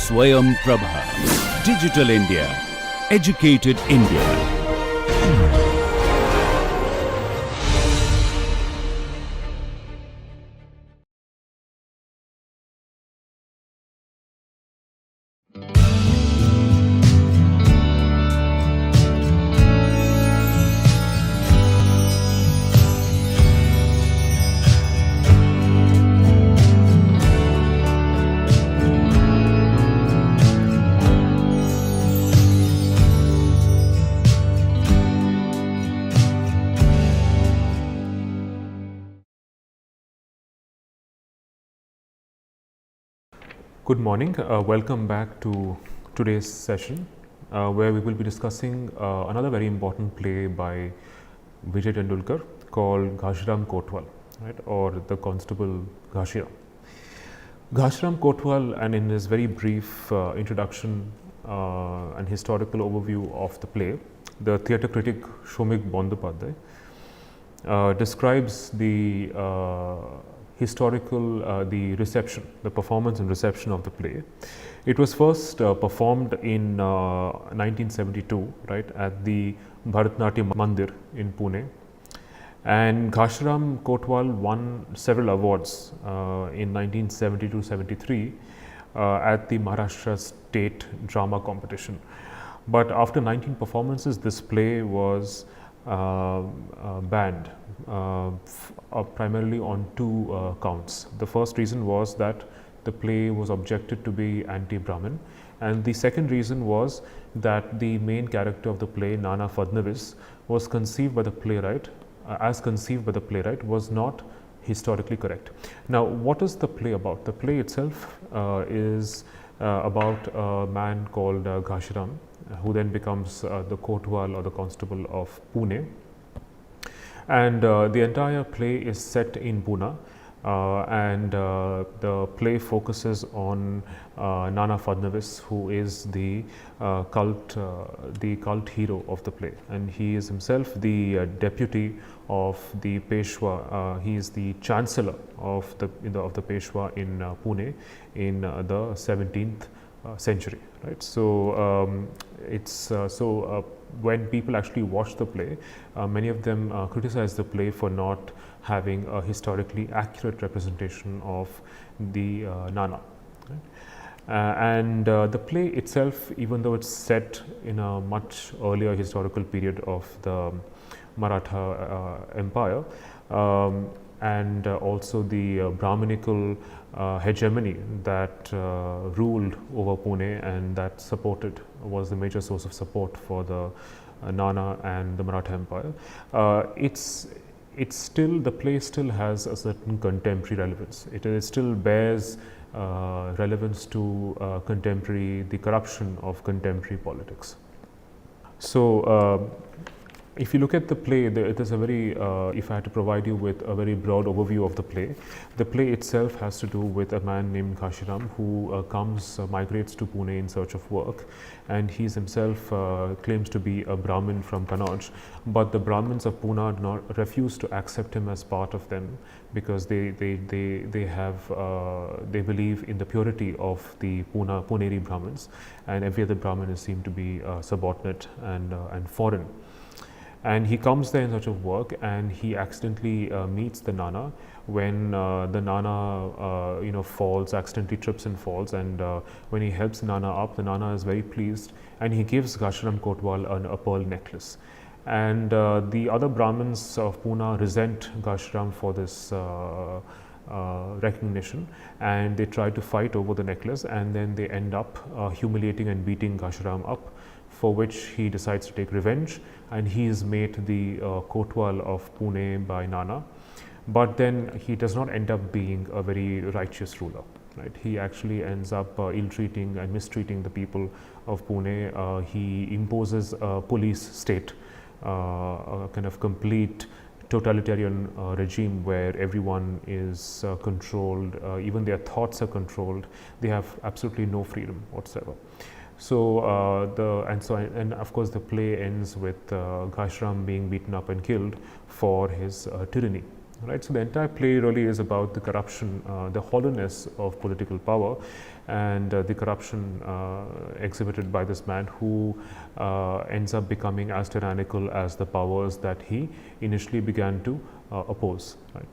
Swayam Prabha. Digital India. Educated India. Good morning. Welcome back to today's session where we will be discussing another very important play by Vijay Tendulkar called Ghashiram Kotwal, right, or the Constable Ghashiram. Ghashiram Kotwal, and in his very brief introduction and historical overview of the play, the theatre critic Shomik Bandopadhyay describes the the performance and reception of the play. It was first performed in 1972, right, at the Bharatnatyam Mandir in Pune. And Ghashiram Kotwal won several awards in 1972-73 at the Maharashtra State Drama Competition. But after 19 performances, this play was banned primarily on two counts. The first reason was that the play was objected to be anti-Brahmin, and the second reason was that the main character of the play, Nana Fadnavis, was conceived by the playwright was not historically correct. Now, what is the play about? The play itself is about a man called Ghashiram, who then becomes the Kotwal or the Constable of Pune. And the entire play is set in Pune, and the play focuses on Nana Fadnavis, who is the cult hero of the play, and he is himself the deputy of the Peshwa. He is the chancellor of the Peshwa in Pune in the 17th century, right? So when people actually watch the play, many of them criticize the play for not having a historically accurate representation of the Nana. Right? The play itself, even though it's set in a much earlier historical period of the Maratha Empire, and also the Brahminical hegemony that ruled over Pune and that was the major source of support for the Nana and the Maratha Empire. The play still has a certain contemporary relevance. It still bears relevance to the corruption of contemporary politics. So, if you look at the play, it is a very, if I had to provide you with a very broad overview of the play itself has to do with a man named Ghashiram who migrates to Pune in search of work, and he himself claims to be a Brahmin from Kannauj, but the Brahmins of Pune refuse to accept him as part of them because they believe in the purity of the Puneri Brahmins, and every other Brahmin is seen to be subordinate and foreign. And he comes there in search of work, and he accidentally meets the Nana when the Nana accidentally trips and falls, and when he helps the Nana up, the Nana is very pleased and he gives Ghashiram Kotwal a pearl necklace. And the other Brahmins of Pune resent Ghashiram for this recognition, and they try to fight over the necklace, and then they end up humiliating and beating Ghashiram up, for which he decides to take revenge, and he is made the Kotwal of Pune by Nana. But then he does not end up being a very righteous ruler. Right? He actually ends up ill-treating and mistreating the people of Pune. He imposes a police state, a kind of complete totalitarian regime where everyone is controlled, even their thoughts are controlled. They have absolutely no freedom whatsoever. So and of course the play ends with Ghashiram being beaten up and killed for his tyranny. Right, so the entire play really is about the corruption, the hollowness of political power, and the corruption exhibited by this man who ends up becoming as tyrannical as the powers that he initially began to oppose. Right.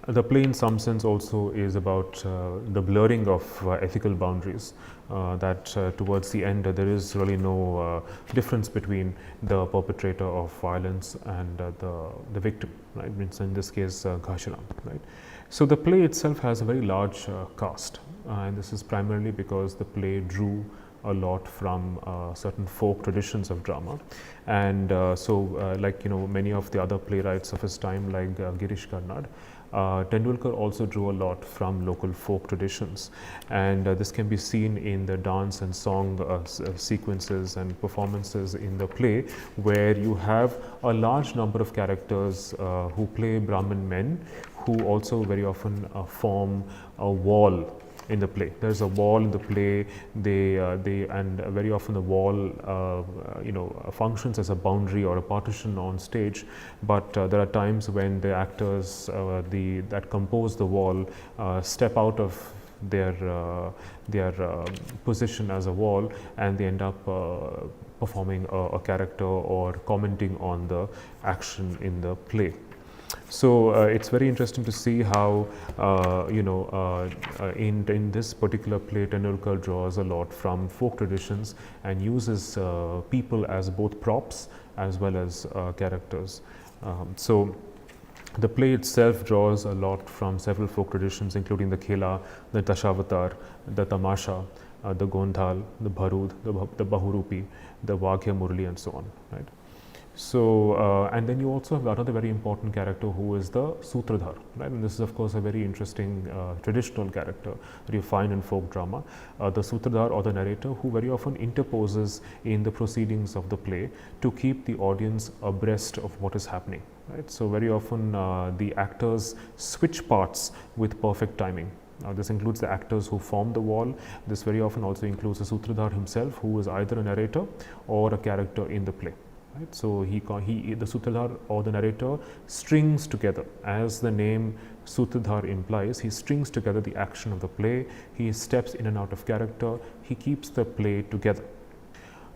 The play in some sense also is about the blurring of ethical boundaries, that towards the end there is really no difference between the perpetrator of violence and the victim, right? It's in this case Ghashiram, right? So the play itself has a very large cast, and this is primarily because the play drew a lot from certain folk traditions of drama, and like many of the other playwrights of his time, like Girish Karnad, Tendulkar also drew a lot from local folk traditions, and this can be seen in the dance and song sequences and performances in the play, where you have a large number of characters who play Brahmin men, who also very often form a wall in the play. There's a wall in the play. And very often the wall, functions as a boundary or a partition on stage. But there are times when the actors that compose the wall step out of their position as a wall, and they end up performing a character or commenting on the action in the play. So it's very interesting to see how in this particular play, Tendulkar draws a lot from folk traditions and uses people as both props as well as characters. So the play itself draws a lot from several folk traditions, including the Khela, the Dashavatar, the Tamasha, the Gondhal, the Bharud, the Bahurupi, the Vaghya Murli, and so on. Right. So, and then you also have another very important character who is the Sutradhar, right? And this is of course a very interesting traditional character that you find in folk drama. The Sutradhar, or the narrator, who very often interposes in the proceedings of the play to keep the audience abreast of what is happening, right? So very often the actors switch parts with perfect timing. This includes the actors who form the wall. This very often also includes the Sutradhar himself, who is either a narrator or a character in the play. Right. So the Sutradhar or the narrator strings together, as the name Sutradhar implies. He strings together the action of the play. He steps in and out of character. He keeps the play together.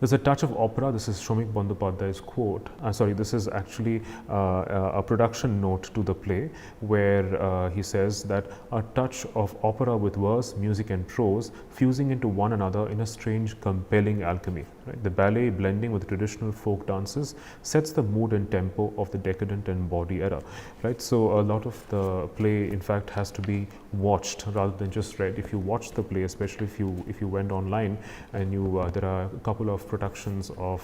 There's a touch of opera. This is Shomik Bandyopadhyay's quote. This is actually a production note to the play, where he says that a touch of opera with verse, music and prose fusing into one another in a strange, compelling alchemy. Right? The ballet, blending with traditional folk dances, sets the mood and tempo of the decadent and bawdy era. Right? So a lot of the play, in fact, has to be watched rather than just read. If you watch the play, especially if you went online and there are a couple of productions of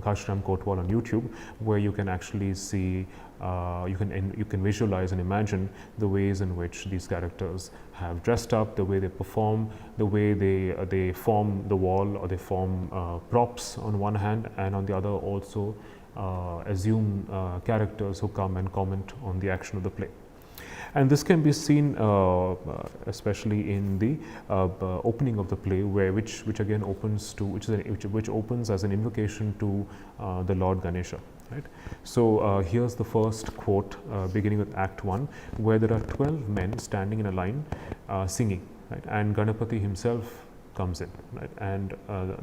Ghashiram Kotwal on YouTube, where you can actually see, you can visualize and imagine the ways in which these characters have dressed up, the way they perform, the way they form the wall, or they form props on one hand, and on the other also assume characters who come and comment on the action of the play. And this can be seen especially in the opening of the play, which again opens to which opens as an invocation to the Lord Ganesha. Right. So here's the first quote, beginning with Act 1, where there are 12 men standing in a line singing, right? And Ganapati himself comes in, right? And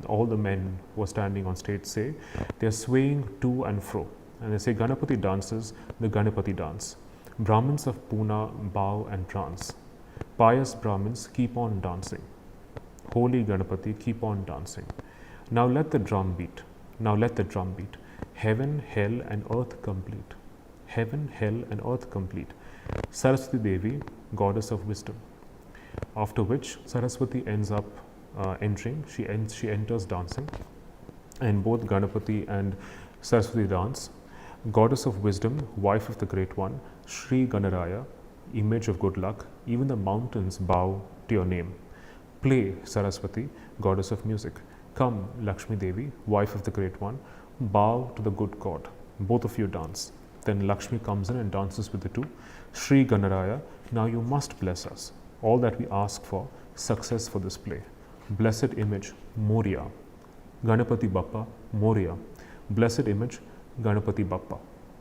all the men who are standing on stage say they are swaying to and fro, and they say, Ganapati dances the Ganapati dance. Brahmins of Pune bow and trance. Pious Brahmins keep on dancing. Holy Ganapati, keep on dancing. Now let the drum beat. Now let the drum beat. Heaven, hell and earth complete. Heaven, hell and earth complete. Saraswati Devi, goddess of wisdom. After which Saraswati ends up entering. She enters dancing, and both Ganapati and Saraswati dance. Goddess of wisdom, wife of the great one, Sri Ganaraya, image of good luck, even the mountains bow to your name. Play, Saraswati, goddess of music. Come, Lakshmi Devi, wife of the great one, bow to the good god. Both of you dance. Then Lakshmi comes in and dances with the two. Sri Ganaraya, now you must bless us. All that we ask for, success for this play. Blessed image, Moria. Ganapati Bappa, Moria. Blessed image, Ganapati Bappa.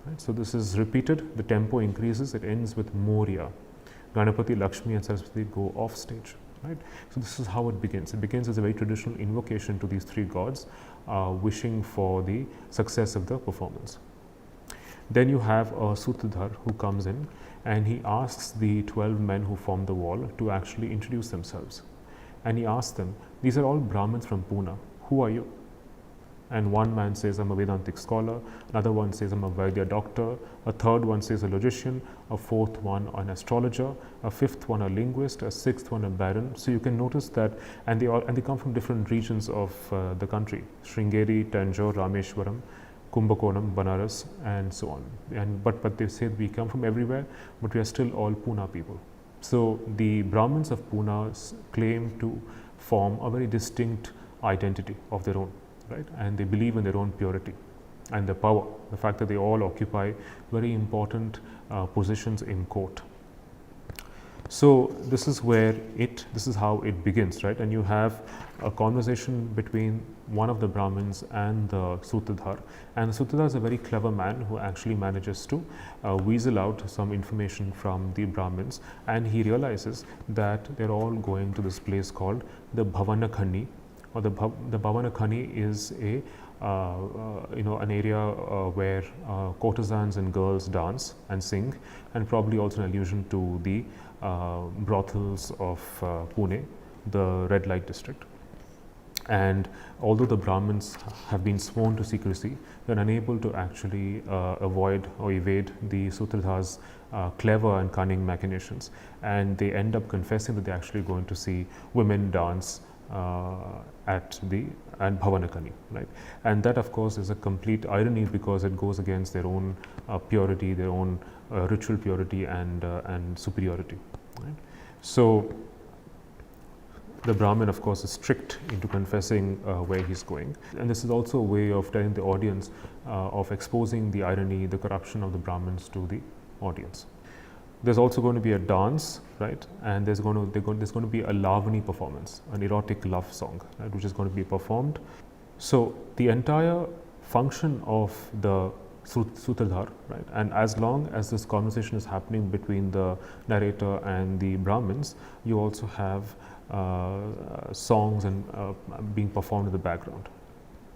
Right? So this is repeated, the tempo increases, it ends with Moria. Ganapati, Lakshmi and Saraswati go off stage. Right? So this is how it begins. It begins as a very traditional invocation to these three gods, wishing for the success of the performance. Then you have a Sutradhar who comes in and he asks the 12 men who form the wall to actually introduce themselves. And he asks them, these are all Brahmins from Pune, who are you? And one man says, I'm a Vedantic scholar, another one says, I'm a Vaidya doctor, a third one says, a logician, a fourth one, an astrologer, a fifth one, a linguist, a sixth one, a baron. So you can notice that, and they come from different regions of the country, Sringeri, Tanjore, Rameshwaram, Kumbakonam, Banaras, and so on. But they say we come from everywhere, but we are still all Pune people. So the Brahmins of Pune claim to form a very distinct identity of their own. Right? And they believe in their own purity and the power, the fact that they all occupy very important positions in court. So this is how it begins, right? And you have a conversation between one of the Brahmins and the Sutradhar, and the Sutradhar is a very clever man who actually manages to weasel out some information from the Brahmins, and he realizes that they're all going to this place called the Bhavana Khani. Or the Bhavana Khani is a an area where courtesans and girls dance and sing, and probably also an allusion to the brothels of Pune, the red light district. And although the Brahmins have been sworn to secrecy, they are unable to actually avoid or evade the Sutradhar's clever and cunning machinations, and they end up confessing that they're actually going to see women dance at Bhavana Khani, right? And that, of course, is a complete irony because it goes against their own purity, their own ritual purity and superiority. Right? So the Brahmin, of course, is tricked into confessing where he's going, and this is also a way of telling the audience of exposing the irony, the corruption of the Brahmins to the audience. There's also going to be a dance, right? And there's going to be a Lavani performance, an erotic love song, right, which is going to be performed. So the entire function of the Sutradhar, right? And as long as this conversation is happening between the narrator and the Brahmins, you also have songs and being performed in the background.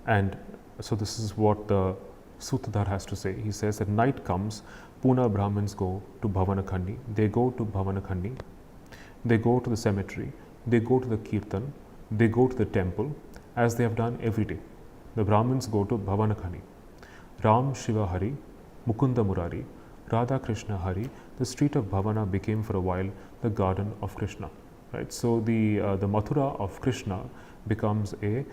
And so this is what the Sutradhar has to say. He says that night comes, Pune Brahmins go to Bhavana Khani. They go to Bhavana Khani. They go to the cemetery. They go to the kirtan. They go to the temple, as they have done every day. The Brahmins go to Bhavana Khani. Ram Shiva Hari, Mukunda Murari, Radha Krishna Hari. The street of Bhavana became for a while the garden of Krishna. Right. So the Mathura of Krishna becomes a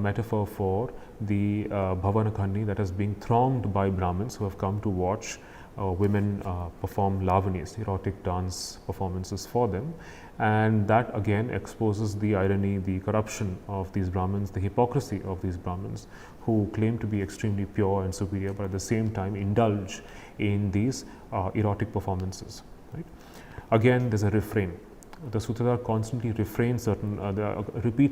metaphor for the Bhavana Khani that is being thronged by Brahmins who have come to watch women perform Lavanis, erotic dance performances for them. And that again exposes the irony, the corruption of these Brahmins, the hypocrisy of these Brahmins who claim to be extremely pure and superior, but at the same time indulge in these erotic performances. Right? Again, there's a refrain. The Sutradhar constantly repeats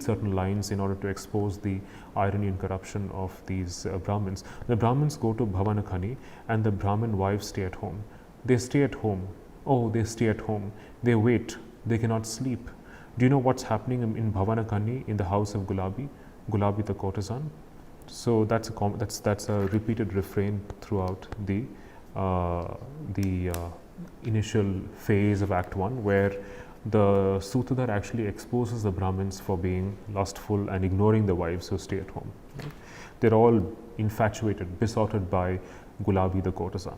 certain lines in order to expose the irony and corruption of these Brahmins. The Brahmins go to Bhavana Khani and the Brahmin wives stay at home. They stay at home. Oh, they stay at home. They wait. They cannot sleep. Do you know what's happening in Bhavana Khani in the house of Gulabi? Gulabi the courtesan. So that's a repeated refrain throughout the initial phase of Act 1, where the Sutradhar actually exposes the Brahmins for being lustful and ignoring the wives who stay at home. Right? They're all infatuated, besotted by Gulabi the courtesan.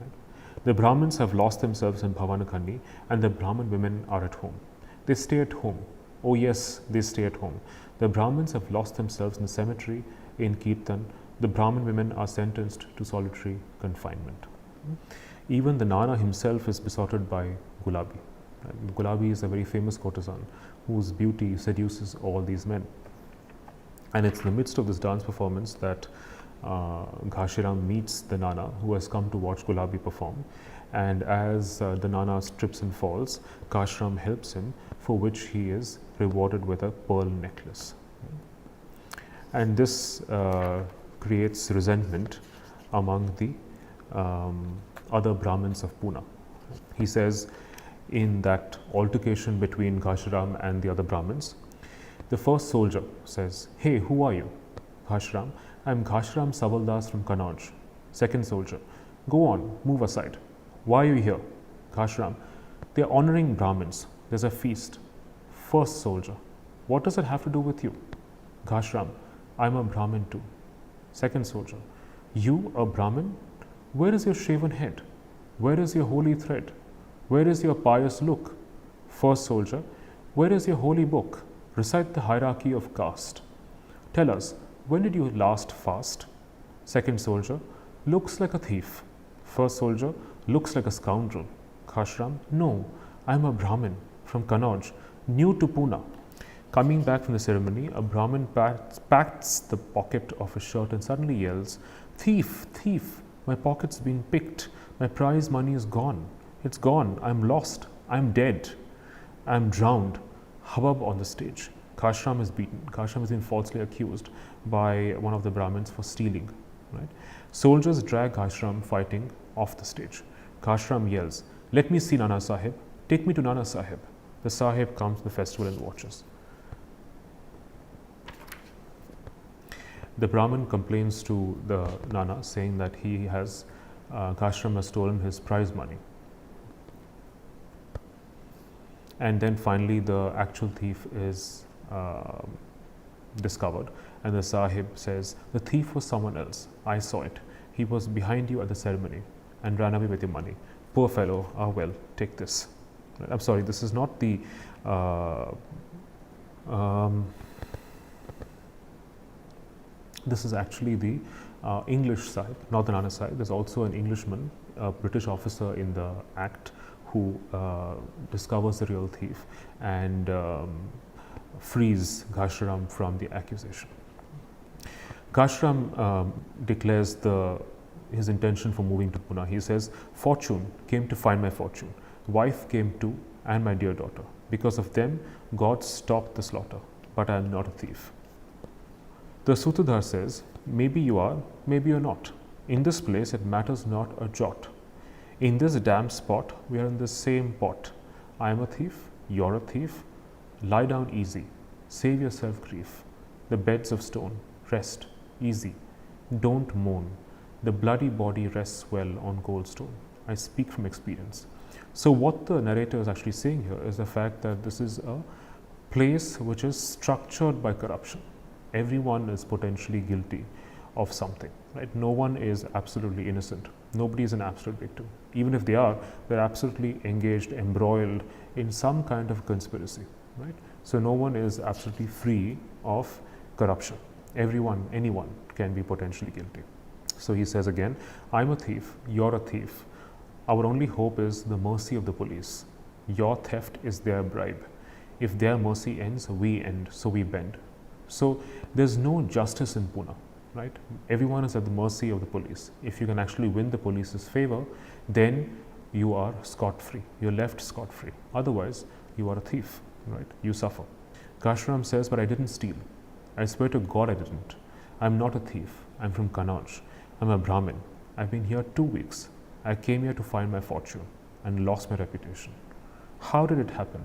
Right? The Brahmins have lost themselves in Bhavana Khani and the Brahmin women are at home. They stay at home. Oh yes, they stay at home. The Brahmins have lost themselves in the cemetery, in Kirtan. The Brahmin women are sentenced to solitary confinement. Even the Nana himself is besotted by Gulabi. Gulabi is a very famous courtesan whose beauty seduces all these men. And it's in the midst of this dance performance that Ghashiram meets the Nana who has come to watch Gulabi perform. And as the Nana trips and falls, Ghashiram helps him, for which he is rewarded with a pearl necklace. And this creates resentment among the other Brahmins of Pune. He says in that altercation between Ghashiram and the other Brahmins, the first soldier says, "Hey, who are you?" Ghashiram, "I'm Ghashiram Savaldas from Kannauj." Second soldier, "Go on, move aside. Why are you here?" Ghashiram, "They are honoring Brahmins. There's a feast." First soldier, "What does it have to do with you?" Ghashiram, "I'm a Brahmin too." Second soldier, "You a Brahmin? Where is your shaven head? Where is your holy thread? Where is your pious look?" First soldier, "Where is your holy book? Recite the hierarchy of caste. Tell us, when did you last fast?" Second soldier, "Looks like a thief." First soldier, "Looks like a scoundrel." Ghashiram, "No, I am a Brahmin from Kannauj, new to Pune." Coming back from the ceremony, a Brahmin pats the pocket of his shirt and suddenly yells, "Thief, thief, my pocket's been picked, my prize money is gone. It's gone, I'm lost, I'm dead, I'm drowned." Hubbub on the stage. Ghashiram is beaten. Ghashiram has been falsely accused by one of the Brahmins for stealing. Right? Soldiers drag Ghashiram fighting off the stage. Ghashiram yells, "Let me see Nana Sahib, take me to Nana Sahib." The Sahib comes to the festival and watches. The Brahmin complains to the Nana saying that Ghashiram has stolen his prize money. And then finally the actual thief is discovered, and the Sahib says, "The thief was someone else. I saw it. He was behind you at the ceremony and ran away with your money. Poor fellow, well, take this." I'm sorry, this is not the this is actually the English side, not the Nana side. There's also an Englishman, a British officer in the act, who discovers the real thief and frees Ghashiram from the accusation. Ghashiram declares his intention for moving to Pune. He says, "Fortune came to find my fortune. Wife came too, and my dear daughter. Because of them, God stopped the slaughter, but I am not a thief." The Sutradhar says, "Maybe you are, maybe you're not. In this place, it matters not a jot. In this damp spot, we are in the same pot. I am a thief, you're a thief. Lie down easy, save yourself grief. The beds of stone, rest, easy. Don't moan. The bloody body rests well on gold stone. I speak from experience." So what the narrator is actually saying here is the fact that this is a place which is structured by corruption. Everyone is potentially guilty of something, right? No one is absolutely innocent. Nobody is an absolute victim. Even if they are, they're absolutely engaged, embroiled in some kind of conspiracy, right? So no one is absolutely free of corruption. Everyone, anyone can be potentially guilty. So he says again, "I'm a thief, you're a thief. Our only hope is the mercy of the police. Your theft is their bribe. If their mercy ends, we end, so we bend." So there's no justice in Pune, right? Everyone is at the mercy of the police. If you can actually win the police's favor, then you are scot-free. You're left scot-free. Otherwise, you are a thief, right? You suffer. Ghashiram says, "But I didn't steal. I swear to God I didn't. I'm not a thief. I'm from Kannauj. I'm a Brahmin. I've been here 2 weeks. I came here to find my fortune and lost my reputation. How did it happen?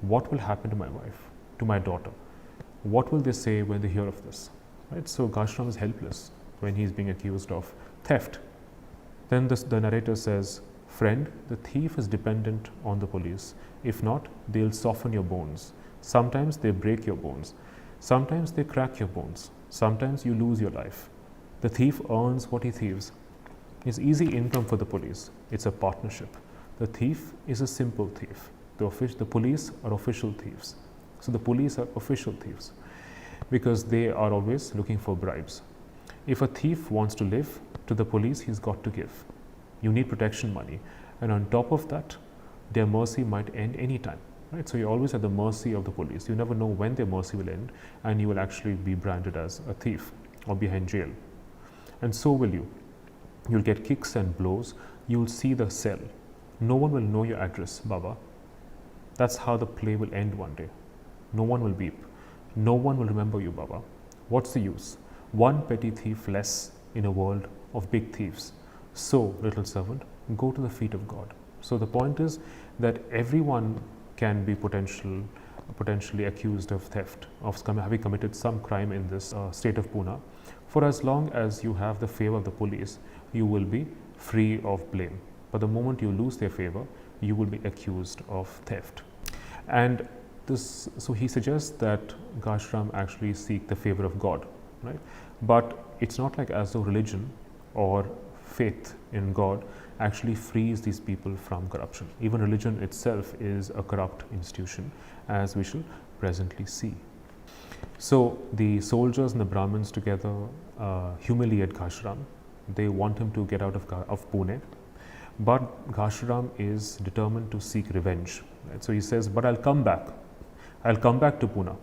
What will happen to my wife, to my daughter? What will they say when they hear of this?" Right? So Ghashiram is helpless when he's being accused of theft. Then the narrator says, "Friend, the thief is dependent on the police. If not, they'll soften your bones. Sometimes they break your bones. Sometimes they crack your bones. Sometimes you lose your life. The thief earns what he thieves. It's easy income for the police. It's a partnership. The thief is a simple thief. The police are official thieves." So the police are official thieves because they are always looking for bribes. If a thief wants to live, to the police he's got to give. You need protection money, and on top of that, their mercy might end any time. Right? So you're always at the mercy of the police. You never know when their mercy will end, and you will actually be branded as a thief or behind jail. And so will you. You'll get kicks and blows. You'll see the cell. No one will know your address, Baba. That's how the play will end one day. No one will beep. No one will remember you, Baba. What's the use? One petty thief less in a world of big thieves. So, little servant, go to the feet of God. So, the point is that everyone can be potentially accused of theft, of having committed some crime in this state of Pune. For as long as you have the favor of the police, you will be free of blame. But the moment you lose their favor, you will be accused of theft. And this, so he suggests that Ghashiram actually seek the favor of God, right? But it's not like as though religion or faith in God actually frees these people from corruption. Even religion itself is a corrupt institution, as we shall presently see. So the soldiers and the Brahmins together humiliate Ghashiram. They want him to get out of Pune. But Ghashiram is determined to seek revenge. Right? So he says, but I'll come back. I'll come back to Pune.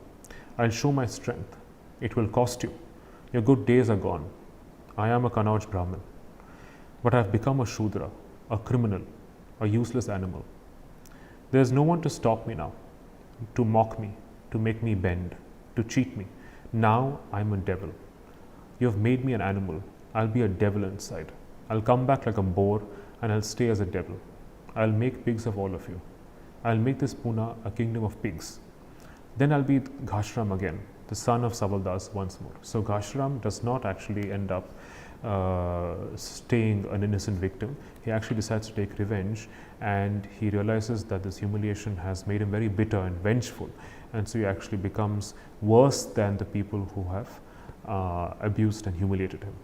I'll show my strength. It will cost you. Your good days are gone. I am a Kannauj Brahmin. But I have become a Shudra, a criminal, a useless animal. There is no one to stop me now, to mock me, to make me bend, to cheat me. Now I am a devil. You have made me an animal. I'll be a devil inside. I'll come back like a boar and I'll stay as a devil. I'll make pigs of all of you. I'll make this Pune a kingdom of pigs. Then I'll be Ghashiram again, the son of Savaldas once more. So Ghashiram does not actually end up staying an innocent victim. He actually decides to take revenge, and he realizes that this humiliation has made him very bitter and vengeful, and so he actually becomes worse than the people who have abused and humiliated him.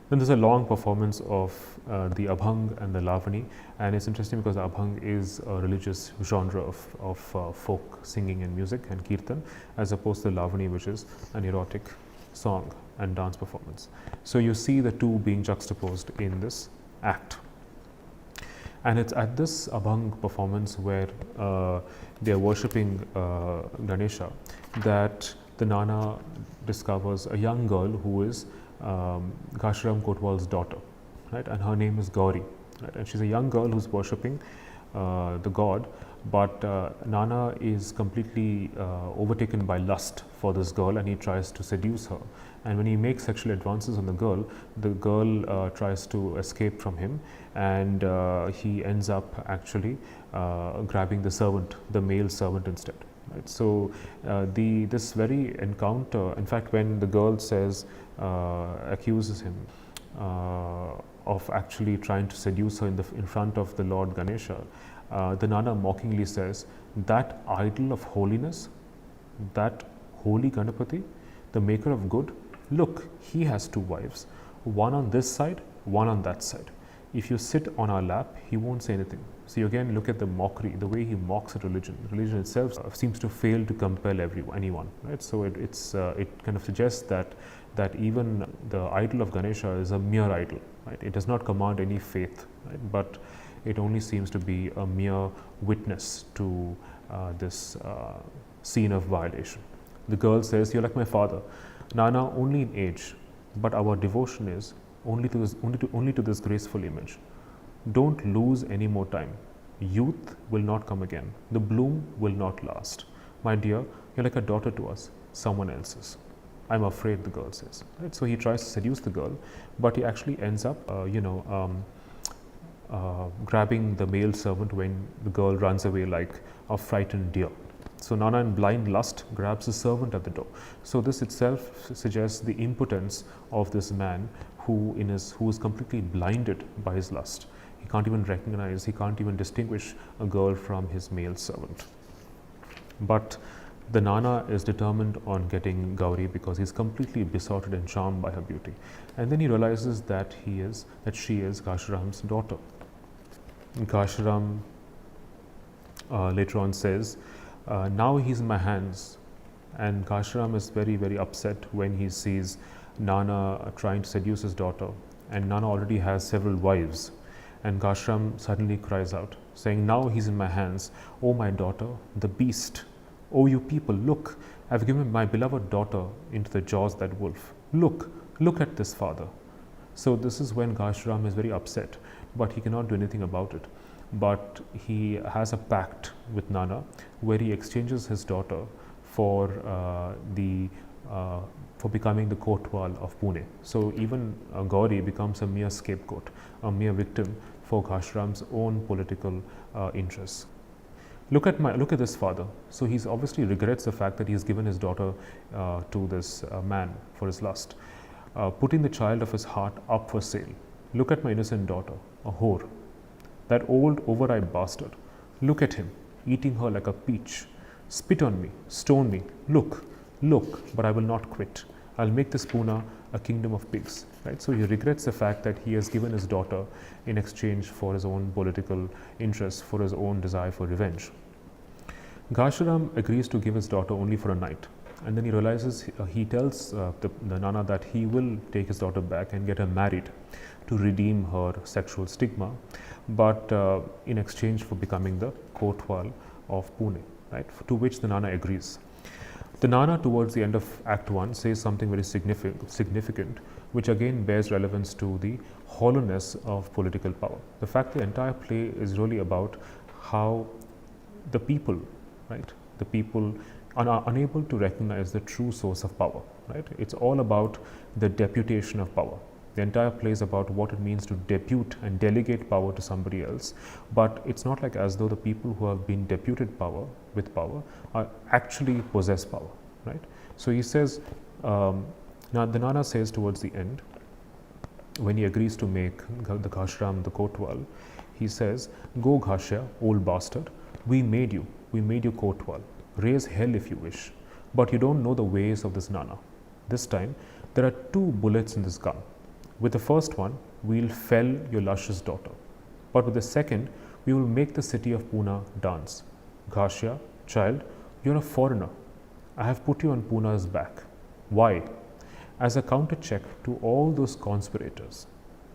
Then there's a long performance of the Abhang and the Lavani, and it's interesting because the Abhang is a religious genre of folk singing and music and kirtan, as opposed to the Lavani, which is an erotic song and dance performance. So you see the two being juxtaposed in this act. And it's at this Abhang performance where they are worshipping Ganesha that the Nana discovers a young girl who is Ghashiram Kotwal's daughter, right? And her name is Gauri, right? And she's a young girl who's worshipping the god, but Nana is completely overtaken by lust for this girl, and he tries to seduce her. And when he makes sexual advances on the girl tries to escape from him, and he ends up actually grabbing the servant, the male servant instead. Right? So this very encounter, in fact, when the girl says, accuses him of actually trying to seduce her in front of the Lord Ganesha, the Nana mockingly says, that idol of holiness, that holy Ganapati, the maker of good, look, he has two wives, one on this side, one on that side. If you sit on our lap, he won't say anything. So you again look at the mockery, the way he mocks at religion. Religion itself seems to fail to compel anyone, right? So it kind of suggests that even the idol of Ganesha is a mere idol, right? It does not command any faith, right? But it only seems to be a mere witness to this scene of violation. The girl says, "You're like my father, Nana, only in age, but our devotion is only to this graceful image. Don't lose any more time. Youth will not come again. The bloom will not last. My dear, you're like a daughter to us, someone else's. I'm afraid," the girl says. Right? So he tries to seduce the girl, but he actually ends up, grabbing the male servant when the girl runs away like a frightened deer. So Nana, in blind lust, grabs the servant at the door. So this itself suggests the impotence of this man who is completely blinded by his lust. He can't even recognize, he can't even distinguish a girl from his male servant. But the Nana is determined on getting Gauri because he's completely besotted and charmed by her beauty. And then he realizes that she is Ghashiram's daughter. Ghashiram later on says, now he's in my hands. And Ghashiram is very, very upset when he sees Nana trying to seduce his daughter, and Nana already has several wives. And Ghashiram suddenly cries out, saying, now he's in my hands. Oh, my daughter, the beast. Oh, you people, look, I've given my beloved daughter into the jaws of that wolf. Look at this, father. So this is when Ghashiram is very upset, but he cannot do anything about it. But he has a pact with Nana where he exchanges his daughter for the for becoming the Kotwal of Pune. So even Gauri becomes a mere scapegoat, a mere victim for Ghashiram's own political interests. Look at this father. So he's obviously regrets the fact that he's given his daughter to this man for his lust, putting the child of his heart up for sale. Look at my innocent daughter, a whore, that old overripe bastard. Look at him, eating her like a peach. Spit on me, stone me, look, but I will not quit. I'll make this Pune a kingdom of pigs. Right? So he regrets the fact that he has given his daughter in exchange for his own political interests, for his own desire for revenge. Ghashiram agrees to give his daughter only for a night, and then he realizes, he tells the Nana that he will take his daughter back and get her married to redeem her sexual stigma, but in exchange for becoming the Kotwal of Pune, right? To which the Nana agrees. The Nana, towards the end of Act 1, says something very significant, which again bears relevance to the hollowness of political power. The fact the entire play is really about how the people, right, the people are unable to recognize the true source of power, right? It's all about the deputation of power. The entire play is about what it means to depute and delegate power to somebody else, but it's not like as though the people who have been deputed with power are actually possess power, right? So he says, now the Nana says towards the end, when he agrees to make the Ghashiram the Kotwal, he says, "Go Ghashya, old bastard, we made you Kotwal. Raise hell if you wish, but you don't know the ways of this Nana. This time, there are 2 bullets in this gun. With the first one, we'll fell your luscious daughter, but with the second, we will make the city of Pune dance. Ghashya, child, you're a foreigner. I have put you on Pune's back. Why? As a counter check to all those conspirators.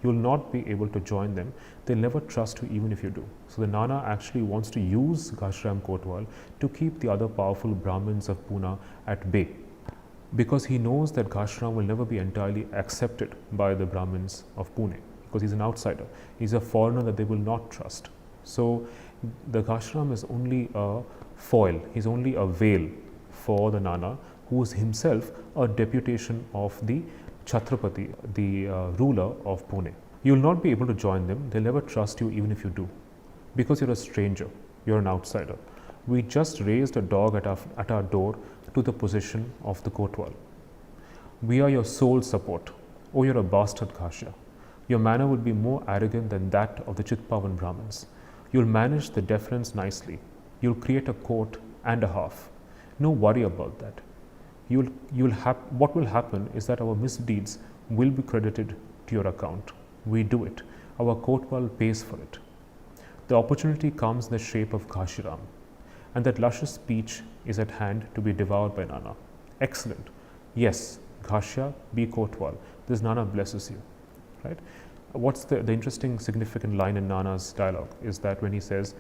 You will not be able to join them. They'll never trust you even if you do." So the Nana actually wants to use Ghashiram Kotwal to keep the other powerful Brahmins of Pune at bay, because he knows that Ghashiram will never be entirely accepted by the Brahmins of Pune, because he's an outsider. He's a foreigner that they will not trust. So the Ghashiram is only a foil, he's only a veil for the Nana, who is himself a deputation of the Chhatrapati, the ruler of Pune. You will not be able to join them. They'll never trust you even if you do, because you're a stranger, you're an outsider. We just raised a dog at our door to the position of the Kotwal. We are your sole support. Oh, you're a bastard, Ghashya. Your manner would be more arrogant than that of the Chitpavan Brahmins. You'll manage the deference nicely. You'll create a court and a half. No worry about that. What will happen is that our misdeeds will be credited to your account. We do it. Our Kotwal pays for it. The opportunity comes in the shape of Ghashiram, and that luscious speech is at hand to be devoured by Nana. Excellent. Yes, Ghashya, be Kotwal. This Nana blesses you. Right? What's the interesting, significant line in Nana's dialogue is that when he says,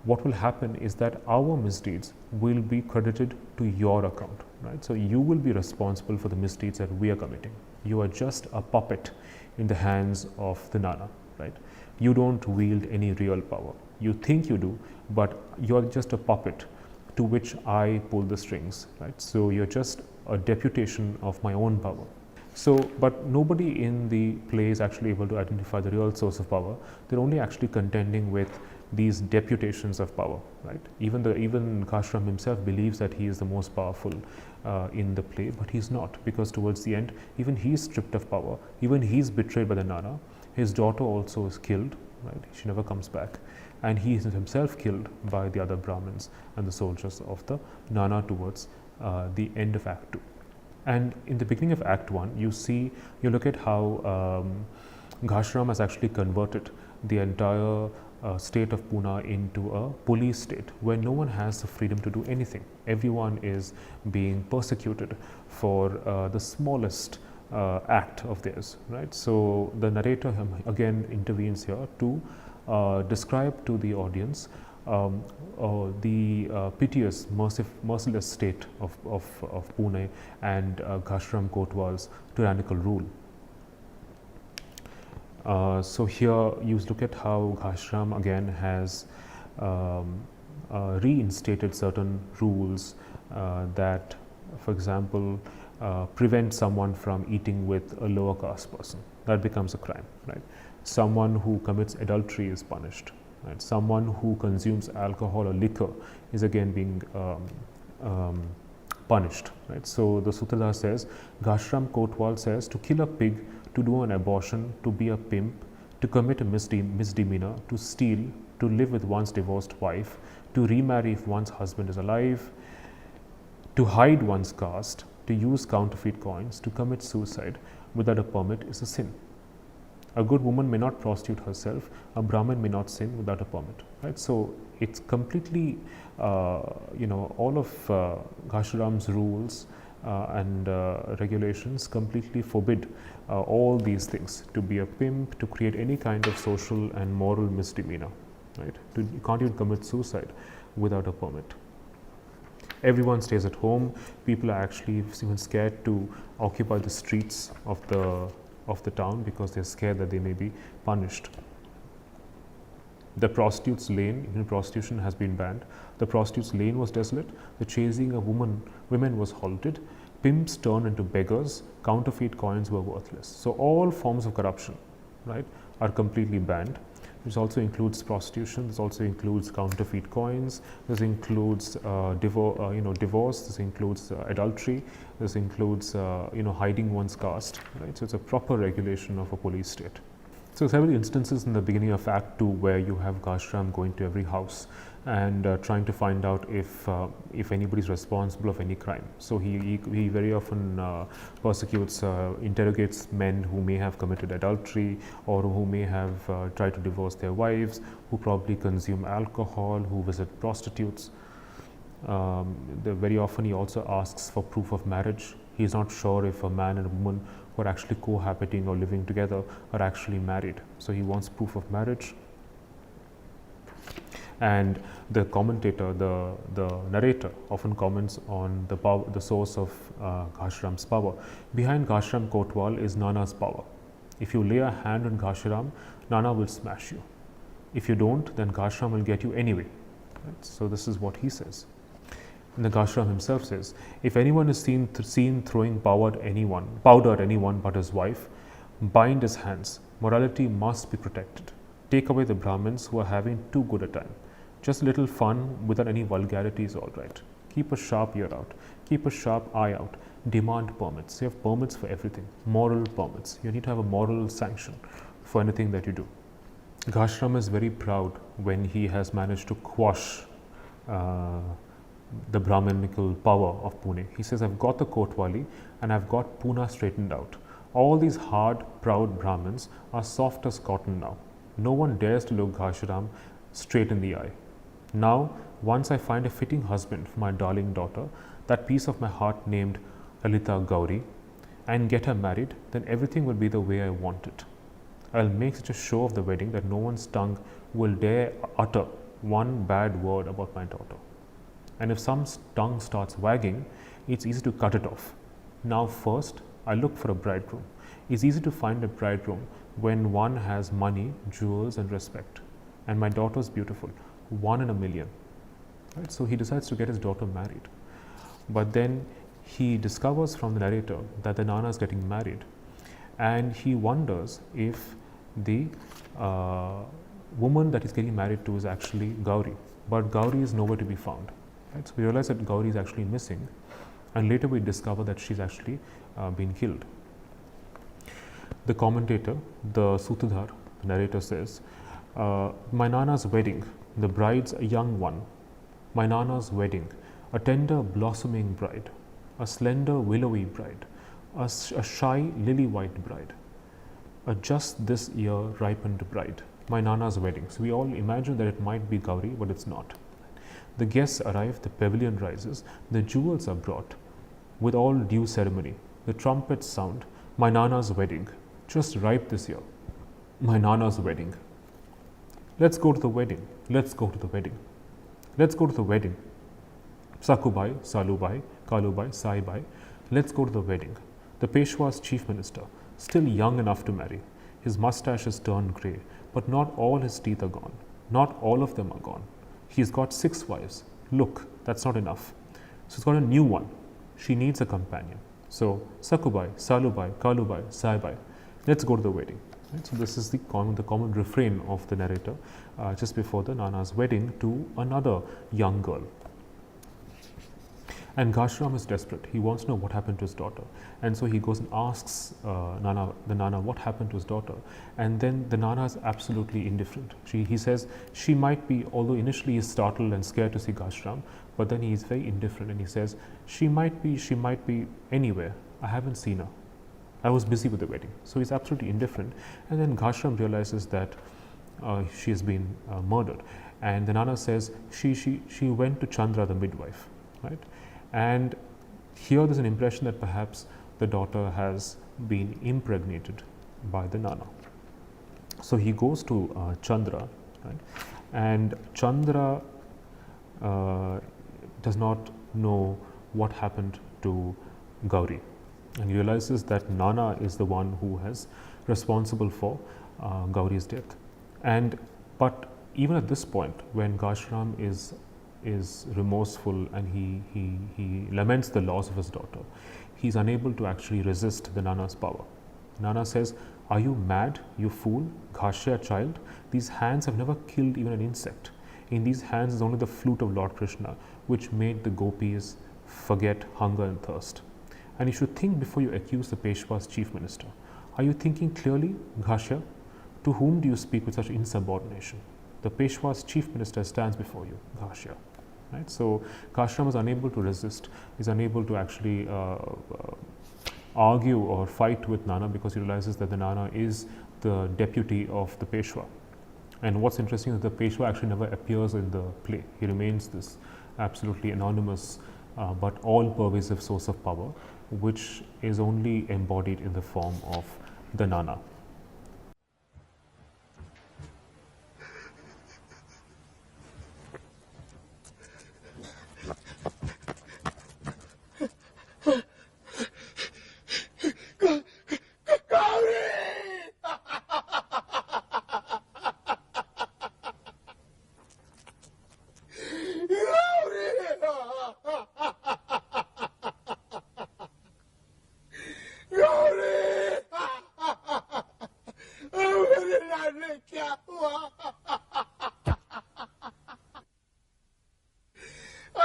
what will happen is that our misdeeds will be credited to your account, right? So you will be responsible for the misdeeds that we are committing. You are just a puppet in the hands of the Nana, right? You don't wield any real power. You think you do, but you're just a puppet to which I pull the strings, right? So you're just a deputation of my own power. So, but nobody in the play is actually able to identify the real source of power. They're only actually contending with these deputations of power, right? Even Ghashiram himself believes that he is the most powerful in the play, but he's not, because towards the end, even he's stripped of power. Even he's betrayed by the Nana. His daughter also is killed, right? She never comes back, and he is himself killed by the other Brahmins and the soldiers of the Nana towards the end of Act 2. And in the beginning of Act 1, you look at how Ghashiram has actually converted the entire state of Pune into a police state where no one has the freedom to do anything. Everyone is being persecuted for the smallest act of theirs, right? So the narrator again intervenes here to describe to the audience the piteous, merciless state of Pune and Ghashiram Kotwal's tyrannical rule. So here you look at how Ghashiram again has reinstated certain rules that, for example, prevent someone from eating with a lower caste person. That becomes a crime, right? Someone who commits adultery is punished, right? Someone who consumes alcohol or liquor is again being punished, right? So the Sutradhar says, Ghashiram Kotwal says, to kill a pig, to do an abortion, to be a pimp, to commit a misdemeanor, to steal, to live with one's divorced wife, to remarry if one's husband is alive, to hide one's caste, to use counterfeit coins, to commit suicide without a permit is a sin. A good woman may not prostitute herself, a Brahmin may not sin without a permit, right? So it's completely, all of Ghashiram's rules and regulations completely forbid all these things, to be a pimp, to create any kind of social and moral misdemeanor, right? You can't even commit suicide without a permit. Everyone stays at home. People are actually even scared to occupy the streets of the town because they're scared that they may be punished. The prostitute's lane, even prostitution has been banned. The prostitute's lane was desolate. The chasing of women was halted. Pimps turned into beggars. Counterfeit coins were worthless. So all forms of corruption, right, are completely banned. This also includes prostitution. This also includes counterfeit coins. This includes divorce. This includes adultery. This includes hiding one's caste. Right. So it's a proper regulation of a police state. So several instances in the beginning of Act 2 where you have Ghashiram going to every house and trying to find out if anybody is responsible of any crime. So he very often persecutes, interrogates men who may have committed adultery or who may have tried to divorce their wives, who probably consume alcohol, who visit prostitutes. Very often he also asks for proof of marriage. He is not sure if a man and a woman who are actually cohabiting or living together are actually married. So he wants proof of marriage. And the commentator, the narrator, often comments on the source of Ghashiram's power. Behind Ghashiram Kotwal is Nana's power. If you lay a hand on Ghashiram, Nana will smash you. If you don't, then Ghashiram will get you anyway. Right? So this is what he says. And the Ghashiram himself says, if anyone is seen throwing powder at anyone but his wife, bind his hands. Morality must be protected. Take away the Brahmins who are having too good a time. Just a little fun without any vulgarity is all right. Keep a sharp ear out. Keep a sharp eye out. Demand permits. You have permits for everything. Moral permits. You need to have a moral sanction for anything that you do. Ghashiram is very proud when he has managed to quash the Brahminical power of Pune. He says, I've got the Kotwali and I've got Pune straightened out. All these hard, proud Brahmins are soft as cotton now. No one dares to look Ghashiram straight in the eye. Now, once I find a fitting husband for my darling daughter, that piece of my heart named Lalita Gauri, and get her married, then everything will be the way I want it. I'll make such a show of the wedding that no one's tongue will dare utter one bad word about my daughter. And if some tongue starts wagging, it's easy to cut it off. Now first, I look for a bridegroom. It's easy to find a bridegroom when one has money, jewels and respect. And my daughter's beautiful, 1 in a million. Right? So he decides to get his daughter married. But then he discovers from the narrator that the Nana is getting married. And he wonders if the woman that he's getting married to is actually Gauri. But Gauri is nowhere to be found. Right? So we realize that Gauri is actually missing, and later we discover that she's actually been killed. The commentator, the Sutradhar, the narrator says, my Nana's wedding, the bride's a young one. My Nana's wedding, a tender blossoming bride, a slender willowy bride, a shy lily-white bride, a just this year ripened bride. My Nana's wedding. So we all imagine that it might be Gauri, but it's not. The guests arrive, the pavilion rises, the jewels are brought. With all due ceremony, the trumpets sound. My Nana's wedding, just ripe this year. My Nana's wedding. Let's go to the wedding. Let's go to the wedding. Let's go to the wedding. Sakubai, Salubai, Kalubai, Saibai. Let's go to the wedding. The Peshwa's chief minister, still young enough to marry. His mustache has turned grey, but not all his teeth are gone. Not all of them are gone. He's got 6 wives. Look, that's not enough. So he's got a new one. She needs a companion. So Sakubai, Salubai, Kalubai, Saibai, let's go to the wedding. Right? So this is the common refrain of the narrator just before the Nana's wedding to another young girl. And Ghashiram is desperate. He wants to know what happened to his daughter. And so he goes and asks the Nana what happened to his daughter. And then the Nana is absolutely indifferent. He says she might be, although initially he's startled and scared to see Ghashiram, but then he is very indifferent and he says, she might be anywhere. I haven't seen her. I was busy with the wedding. So he's absolutely indifferent. And then Ghashiram realizes that she has been murdered. And the Nana says she went to Chandra, the midwife, right? And here there's an impression that perhaps the daughter has been impregnated by the Nana. So he goes to Chandra, right? And Chandra does not know what happened to Gauri, and he realizes that Nana is the one who is responsible for Gauri's death. But even at this point, when Ghashiram is remorseful and he laments the loss of his daughter, he's unable to actually resist the Nana's power. Nana says, "Are you mad, you fool, Ghashya child? These hands have never killed even an insect. In these hands is only the flute of Lord Krishna, which made the gopis forget hunger and thirst. And you should think before you accuse the Peshwa's chief minister. Are you thinking clearly, Ghashya? To whom do you speak with such insubordination? The Peshwa's chief minister stands before you, Ghashya." Right? So Ghashiram is unable to resist, is unable to actually argue or fight with Nana because he realizes that the Nana is the deputy of the Peshwa. And what's interesting is the Peshwa actually never appears in the play. He remains this absolutely anonymous but all-pervasive source of power, which is only embodied in the form of the Nana.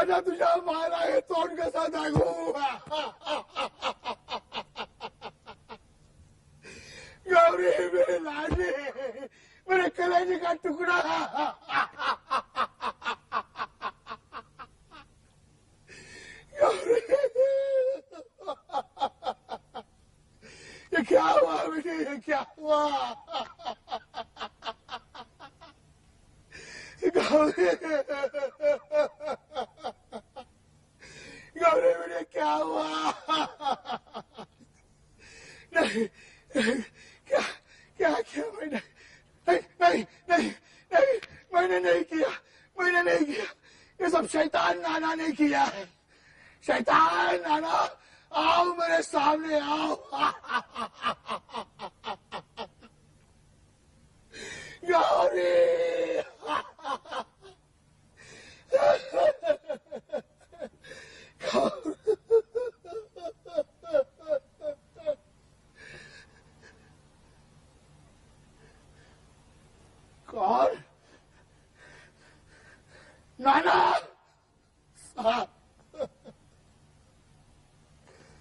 आता तुझ्या मारा हे तोंड कसा दाखवू गौरी मेरे लाडले मेरे कलेजे का टुकड़ा गौरी ये क्या हुआ बेटे ये क्या हुआ गौरी गौरी मेरे क्या हुआ नहीं क्या क्या क्या मैंने नहीं नहीं नहीं नहीं मैंने नहीं किया ये सब शैतान नाना ने किया है शैतान नाना आओ मेरे सामने आओ गौरी कौन नाना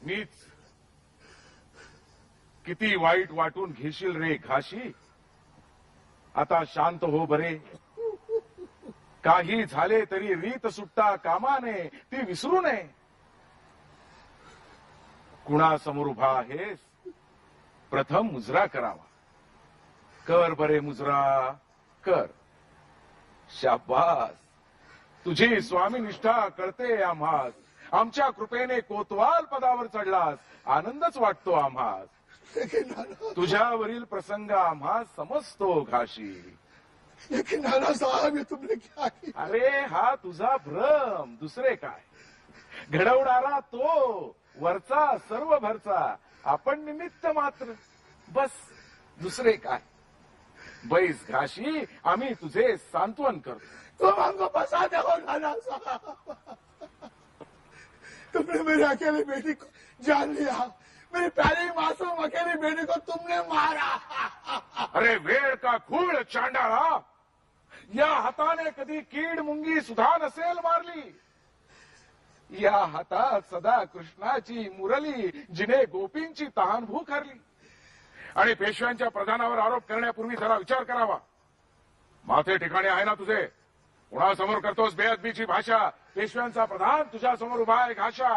मीच किती वाईट वाटून घेशील रे घाशी आता शांत हो बरे काही झाले तरी रीत सुट्टा कामाने ती विसरू नये कुणासमोर उभा आहेस प्रथम मुजरा करावा कर बरे मुजरा कर शाबास तुझी स्वामी निष्ठा कळते आम्हास आमच्या कृपेने कोतवाल पदावर चढलास आनंदच वाटतो आम्हास तुझ्यावरील प्रसंग आम्हास समजतो घाशी लेकिन नाना साहब ये तुमने क्या किया अरे हा तुझा भ्रम दुसरे काय घडवणारा तो वरचा सर्व भरचा आपण निमित्त मात्र बस दुसरे काय बैस घाशी आम्ही तुझे सांत्वन करतो तुम हमको फंसाते हो नाना साहब तुमने तुमने मेरी अकेली बेटी को जान लिया, मेरी प्यारी मासूम अकेली बेटी को तुमने मारा। अरे वेळ का खूळ चांडाळा, या हाताने कधी कीड मुंगी सुद्धा नसेल मारली। या हातात सदा कृष्णाची मुरली, जिने गोपींची तहान भूक हरली। आणि पेशव्यांच्या प्रधानावर आरोप करण्यापूर्वी जरा विचार करावा। माथे ठिकाणी आहे ना तुझे? कुणासमोर करतोस बेअदबीची भाषा? पेशव्यांचा प्रधान तुझ्या समोर उभा आहे घाशा।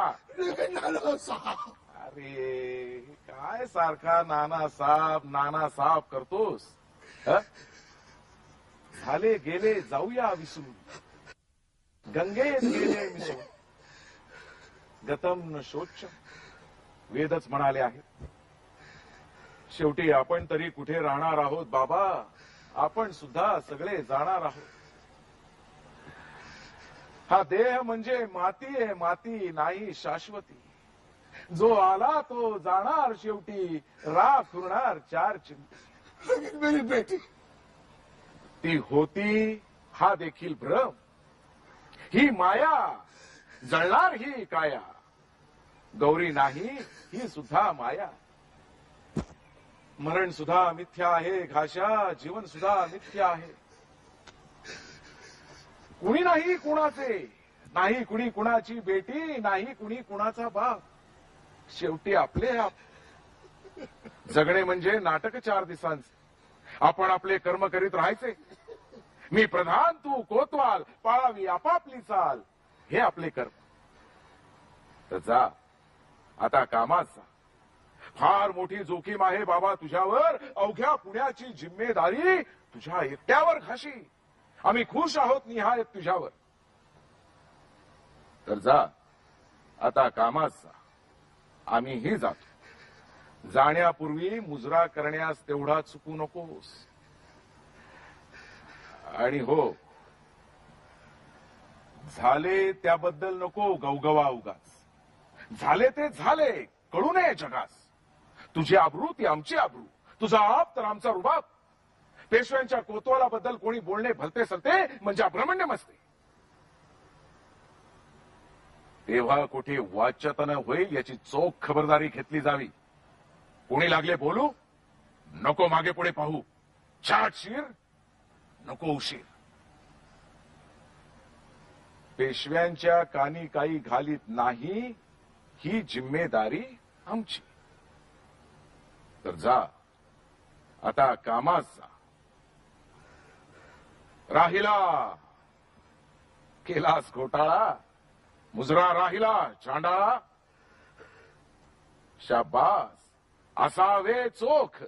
अरे काय सारखा नाना साहेब करतोस? झाले गेले जाऊया विसरून, गंगेत गेले मिसळून, गतम न शोच्यम वेदच म्हणाले आहेत। शेवटी आपण तरी कुठे राहणार आहोत बाबा, आपण सुद्धा सगळे जाणार आहोत। हा देह म्हणजे माती आहे, माती नाही शाश्वती। जो आला तो जाणार शेवटी, राख उरणार चार चिमटी। मेरी बेटी ती होती हा देखील भ्रम, ही माया जळणार ही काया। गौरी नाही ही सुद्धा माया। मरण सुद्धा मिथ्या आहे घाशा, जीवन सुद्धा मिथ्या आहे। कुणी नाही कुणाचे, नाही कुणी कुणाची बेटी, नाही कुणी कुणाचा बाप। शेवटी आपले आप। जगणे म्हणजे नाटक 4 दिवसांचे, आपण आपले कर्म करीत राहायचे। मी प्रधान तू कोतवाल, पाळावी आपापली चाल, हे आपले कर्म। तर जा आता कामात जा। फार मोठी जोखीम आहे बाबा तुझ्यावर, अवघ्या पुण्याची जिम्मेदारी तुझ्या एकट्यावर घाशी। आम्ही खुश आहोत निहायत तुझ्यावर। तर जा आता कामात जा, आम्हीही जातो। जाण्यापूर्वी मुजरा करण्यास तेवढा चुकू नकोस। आणि हो, झाले त्याबद्दल नको गवगवा उगाच। झाले ते झाले, कळू नये जगास। तुझी आबरू ती आमची आबरू, तुझा आप तर आमचा रुबाब। पेशव्यांच्या कोतवालाबद्दल कोणी बोलणे भलते सलते म्हणजे अभ्रमण्य मस्ते। तेव्हा कुठे वाच्यता न होईल याची चोख खबरदारी घेतली जावी। कोणी लागले बोलू, नको मागे पुढे पाहू। चाटशीर नको उशीर। पेशव्यांच्या कानी काही घालीत नाही ही जिम्मेदारी आमची। तर जा आता कामात जा। राहिला केलास घोटाळा, मुजरा राहिला चांडाळा। शाबास असावे चोख,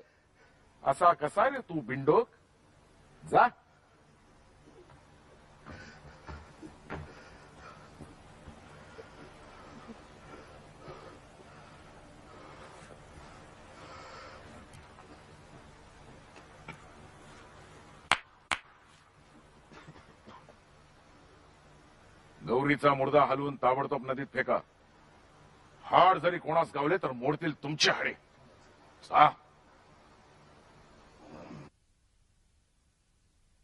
असा कसा रे तू बिंडोक? जा गौरीचा मुर्दा हलवून ताबडतोब नदीत फेका। हाड जरी कोणास गावले तर मोडतील तुमचे हाडे। जा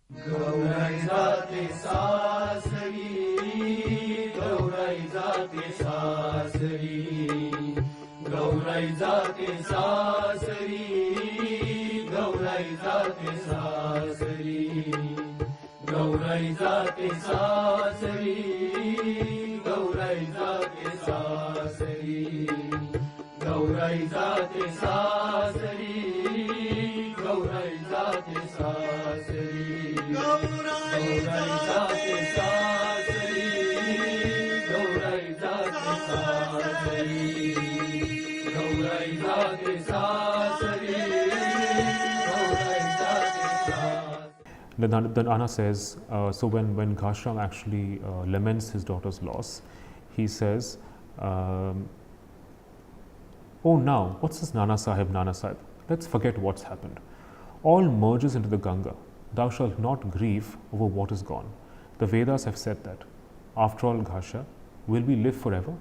गौराई जाते सासरी, गौराई जाते सासरी, गौराई जाते सासरी, गौराई जाते सासरी, गौराई जाते सासरी, गौराई जाते सासरी, गौराई जाते सासरी, गौराई जाते सासरी, गौराई जाते सासरी, गौराई जाते सासरी, गौराई जाते सासरी, गौराई जाते सासरी. Then Anna says, so when Ghashiram actually laments his daughter's loss, he says, oh now, what's this Nana Sahib? Let's forget what's happened. All merges into the Ganga. Thou shalt not grieve over what is gone. The Vedas have said that. After all, Ghasha, will we live forever?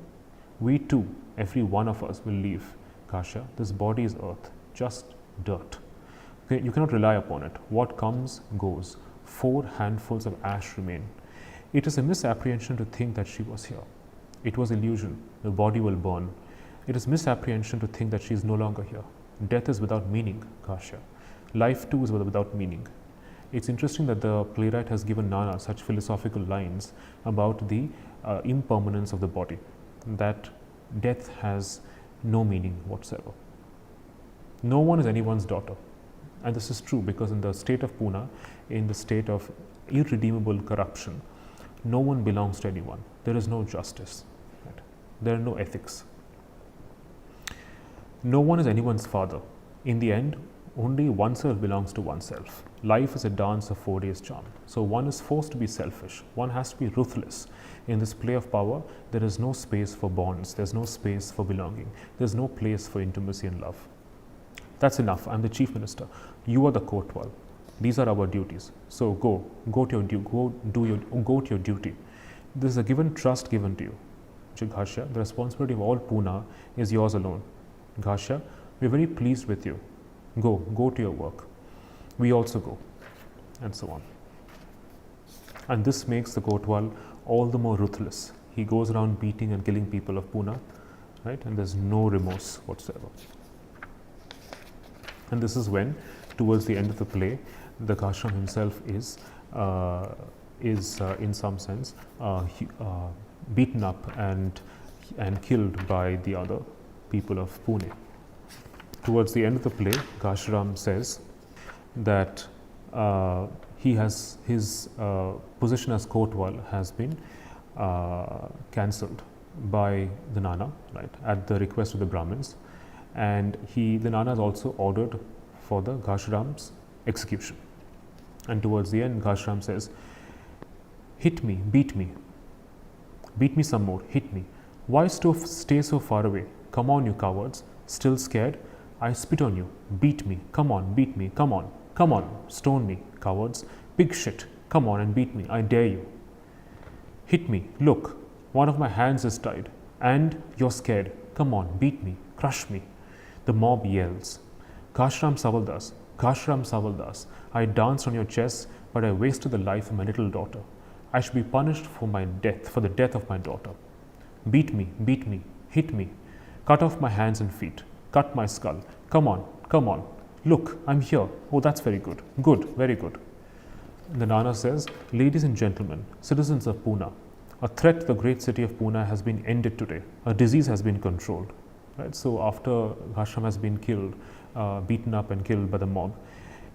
We too, every one of us will leave. Ghasha, this body is earth, just dirt. Okay, you cannot rely upon it. What comes, goes. 4 handfuls of ash remain. It is a misapprehension to think that she was here. It was illusion. The body will burn. It is misapprehension to think that she is no longer here. Death is without meaning, Ghashya. Life too is without meaning. It's interesting that the playwright has given Nana such philosophical lines about the impermanence of the body, that death has no meaning whatsoever. No one is anyone's daughter. And this is true because in the state of Pune, in the state of irredeemable corruption, no one belongs to anyone. There is no justice. Right? There are no ethics. No one is anyone's father. In the end, only oneself belongs to oneself. Life is a dance of 4 days' charm. So one is forced to be selfish. One has to be ruthless. In this play of power, there is no space for bonds. There's no space for belonging. There's no place for intimacy and love. That's enough. I'm the chief minister. You are the Kotwal. These are our duties. So go to your duty. This is a given trust given to you. Ghashya, the responsibility of all Pune is yours alone. Ghashya, we're very pleased with you. Go to your work. We also go, and so on. And this makes the Kotwal all the more ruthless. He goes around beating and killing people of Pune, right? And there's no remorse whatsoever. And this is when, towards the end of the play, the Ghashiram himself is in some sense beaten up and killed by the other people of Pune. Towards the end of the play, Ghashiram says that he has his position as Kotwal has been cancelled by the Nana, right, at the request of the Brahmins, and the Nana is also ordered for the Ghashiram's execution. And towards the end, Ghashiram says, "Hit me, beat me some more, hit me. Why stay so far away? Come on, you cowards, still scared? I spit on you, beat me, come on, beat me, come on, stone me, cowards, big shit, come on and beat me, I dare you. Hit me, look, one of my hands is tied, and you're scared, come on, beat me, crush me." The mob yells, "Ghashiram Savaldas, I danced on your chest, but I wasted the life of my little daughter. I should be punished for the death of my daughter. Beat me, hit me, cut off my hands and feet, cut my skull, come on, look, I'm here, oh that's very good, very good." The Nana says, "Ladies and gentlemen, citizens of Pune, a threat to the great city of Pune has been ended today, a disease has been controlled." Right? So after Ghashiram has been killed, beaten up and killed by the mob,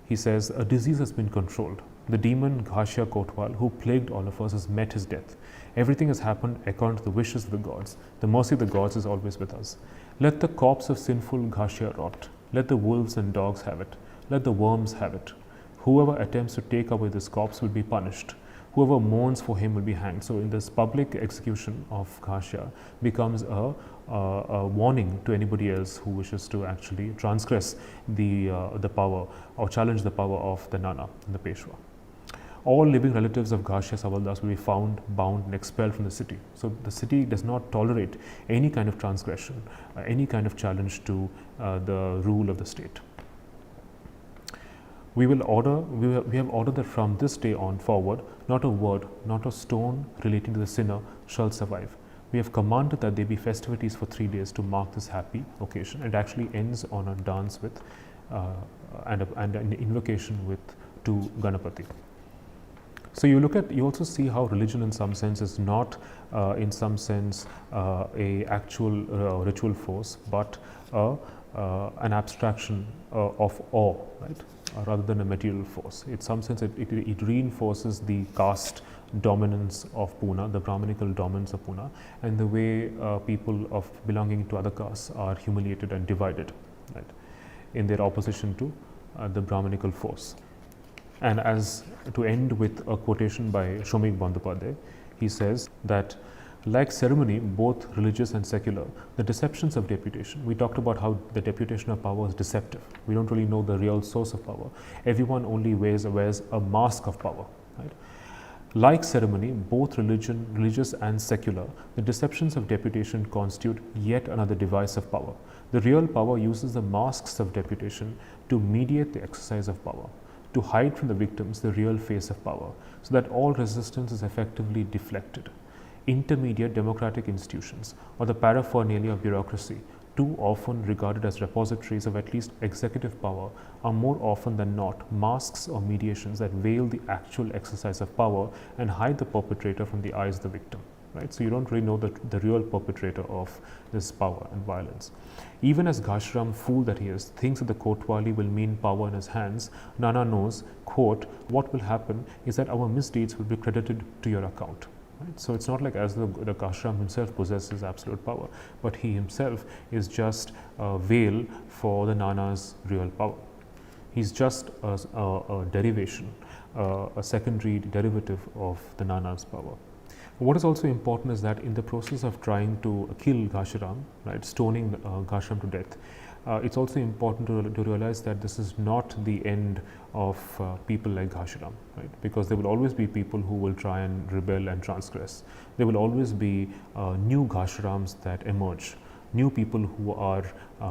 he says, a disease has been controlled. The demon Ghashya Kotwal, who plagued all of us, has met his death. Everything has happened according to the wishes of the gods. The mercy of the gods is always with us. Let the corpse of sinful Ghashya rot. Let the wolves and dogs have it. Let the worms have it. Whoever attempts to take away this corpse will be punished. Whoever mourns for him will be hanged. So in this public execution of Ghashya becomes a warning to anybody else who wishes to actually transgress the power or challenge the power of the Nana and the Peshwa. All living relatives of Ghashya Savaldas will be found, bound and expelled from the city. So the city does not tolerate any kind of transgression, any kind of challenge to the rule of the state. We have ordered that from this day on forward, not a word, not a stone relating to the sinner shall survive. We have commanded that there be festivities for 3 days to mark this happy occasion. It actually ends on a dance with and an invocation to Ganapati. So you also see how religion in some sense is not in some sense a actual ritual force, but an abstraction of awe, right? Rather than a material force. In some sense it reinforces the caste dominance of Pune, the Brahminical dominance of Pune, and the way people of belonging to other castes are humiliated and divided, right, in their opposition to the Brahminical force. And as to end with a quotation by Shomik Bandyopadhyay, he says that like ceremony, both religious and secular, the deceptions of deputation, we talked about how the deputation of power is deceptive. We don't really know the real source of power. Everyone only wears a mask of power, right? Like ceremony, both religious and secular, the deceptions of deputation constitute yet another device of power. The real power uses the masks of deputation to mediate the exercise of power, to hide from the victims the real face of power, so that all resistance is effectively deflected. intermediate democratic institutions or the paraphernalia of bureaucracy, too often regarded as repositories of at least executive power, are more often than not masks or mediations that veil the actual exercise of power and hide the perpetrator from the eyes of the victim. Right? So you don't really know the real perpetrator of this power and violence. Even as Ghashiram, fool that he is, thinks that the Kotwali will mean power in his hands, Nana knows, quote, what will happen is that our misdeeds will be credited to your account. Right? So it's not like as though the Ghashiram himself possesses absolute power, but he himself is just a veil for the Nana's real power. He's just a derivation, a secondary derivative of the Nana's power. What is also important is that in the process of trying to kill Ghashiram, right, stoning Ghashiram to death, it's also important to realize that this is not the end of people like Ghashiram, right? Because there will always be people who will try and rebel and transgress. There will always be new Ghashirams that emerge, new people who are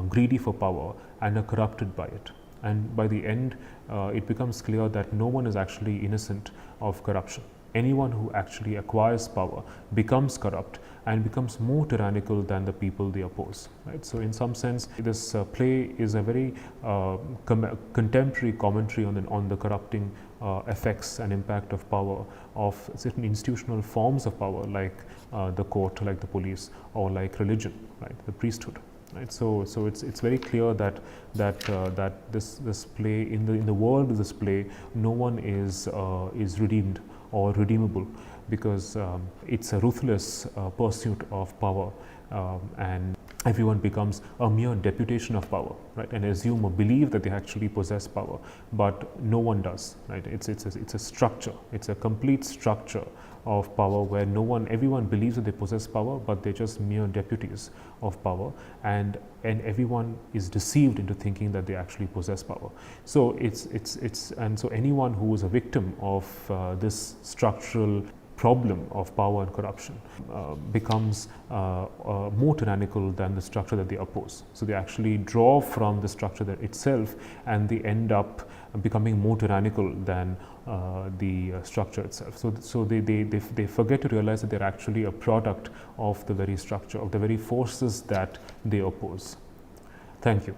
greedy for power and are corrupted by it. And by the end, it becomes clear that no one is actually innocent of corruption. Anyone who actually acquires power becomes corrupt and becomes more tyrannical than the people they oppose. Right? So, in some sense, this play is a very contemporary commentary on the corrupting effects and impact of power of certain institutional forms of power, like the court, like the police, or like religion, right? The priesthood. Right? So it's very clear that this play in the world of this play, no one is redeemed or redeemable, because it's a ruthless pursuit of power, and everyone becomes a mere deputation of power, right? And assume or believe that they actually possess power, but no one does, right? It's a structure. It's a complete structure of power where everyone believes that they possess power, but they're just mere deputies of power, and everyone is deceived into thinking that they actually possess power. So so anyone who is a victim of this structural problem of power and corruption becomes more tyrannical than the structure that they oppose. So they actually draw from the structure that itself, and they end up becoming more tyrannical than the structure itself. So they forget to realize that they're actually a product of the very structure, of the very forces that they oppose. Thank you.